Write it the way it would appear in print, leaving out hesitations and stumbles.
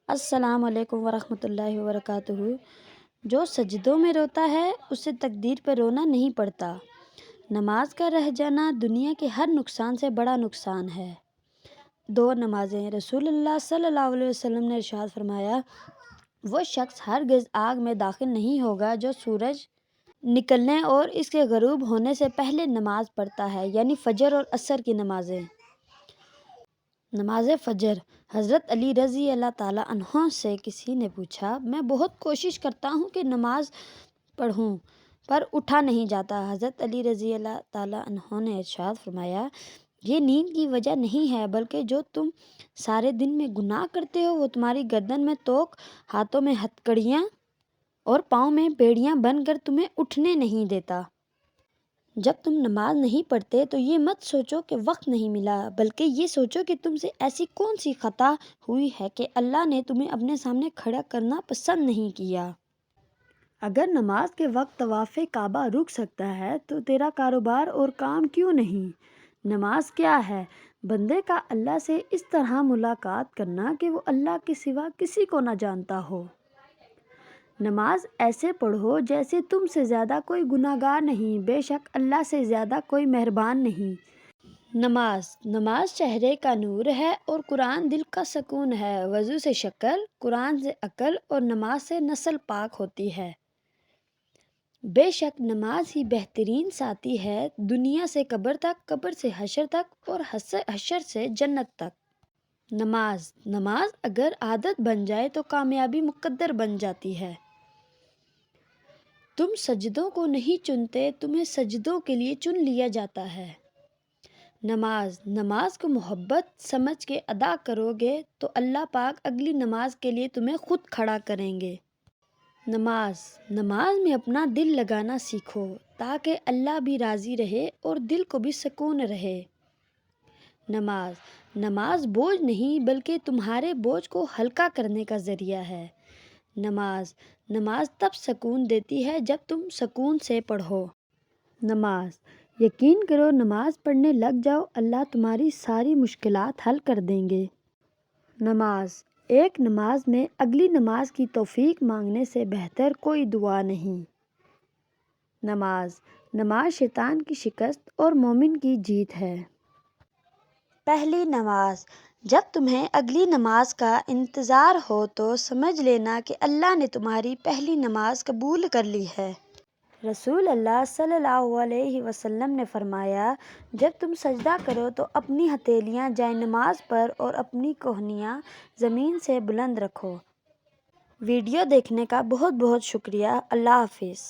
السلام علیکم ورحمۃ اللہ وبرکاتہ۔ جو سجدوں میں روتا ہے اسے تقدیر پر رونا نہیں پڑتا۔ نماز کا رہ جانا دنیا کے ہر نقصان سے بڑا نقصان ہے۔ 2 نمازیں۔ رسول اللہ صلی اللہ علیہ وسلم نے ارشاد فرمایا، وہ شخص ہرگز آگ میں داخل نہیں ہوگا جو سورج نکلنے اور اس کے غروب ہونے سے پہلے نماز پڑھتا ہے، یعنی فجر اور عصر کی نمازیں۔ نماز فجر۔ حضرت علی رضی اللہ تعالیٰ عنہ سے کسی نے پوچھا، میں بہت کوشش کرتا ہوں کہ نماز پڑھوں پر اٹھا نہیں جاتا۔ حضرت علی رضی اللہ تعالیٰ عنہ نے ارشاد فرمایا، یہ نیند کی وجہ نہیں ہے بلکہ جو تم سارے دن میں گناہ کرتے ہو وہ تمہاری گردن میں توق، ہاتھوں میں ہتھکڑیاں اور پاؤں میں بیڑیاں بن کر تمہیں اٹھنے نہیں دیتا۔ جب تم نماز نہیں پڑھتے تو یہ مت سوچو کہ وقت نہیں ملا، بلکہ یہ سوچو کہ تم سے ایسی کون سی خطا ہوئی ہے کہ اللہ نے تمہیں اپنے سامنے کھڑا کرنا پسند نہیں کیا۔ اگر نماز کے وقت طواف کعبہ رک سکتا ہے تو تیرا کاروبار اور کام کیوں نہیں؟ نماز کیا ہے؟ بندے کا اللہ سے اس طرح ملاقات کرنا کہ وہ اللہ کے سوا کسی کو نہ جانتا ہو۔ نماز ایسے پڑھو جیسے تم سے زیادہ کوئی گناہگار نہیں، بے شک اللہ سے زیادہ کوئی مہربان نہیں۔ نماز چہرے کا نور ہے اور قرآن دل کا سکون ہے۔ وضو سے شکل، قرآن سے عقل اور نماز سے نسل پاک ہوتی ہے۔ بے شک نماز ہی بہترین ساتھی ہے، دنیا سے قبر تک، قبر سے حشر تک اور حشر سے جنت تک۔ نماز اگر عادت بن جائے تو کامیابی مقدر بن جاتی ہے۔ تم سجدوں کو نہیں چنتے، تمہیں سجدوں کے لیے چن لیا جاتا ہے۔ نماز کو محبت سمجھ کے ادا کرو گے تو اللہ پاک اگلی نماز کے لیے تمہیں خود کھڑا کریں گے۔ نماز میں اپنا دل لگانا سیکھو تاکہ اللہ بھی راضی رہے اور دل کو بھی سکون رہے۔ نماز بوجھ نہیں بلکہ تمہارے بوجھ کو ہلکا کرنے کا ذریعہ ہے۔ نماز تب سکون دیتی ہے جب تم سکون سے پڑھو۔ یقین کرو نماز پڑھنے لگ جاؤ، اللہ تمہاری ساری مشکلات حل کر دیں گے۔ ایک نماز میں اگلی نماز کی توفیق مانگنے سے بہتر کوئی دعا نہیں۔ نماز شیطان کی شکست اور مومن کی جیت ہے۔ پہلی نماز۔ جب تمہیں اگلی نماز کا انتظار ہو تو سمجھ لینا کہ اللہ نے تمہاری پہلی نماز قبول کر لی ہے۔ رسول اللہ صلی اللہ علیہ وسلم نے فرمایا، جب تم سجدہ کرو تو اپنی ہتھیلیاں جائے نماز پر اور اپنی کوہنیاں زمین سے بلند رکھو۔ ویڈیو دیکھنے کا بہت بہت شکریہ۔ اللہ حافظ۔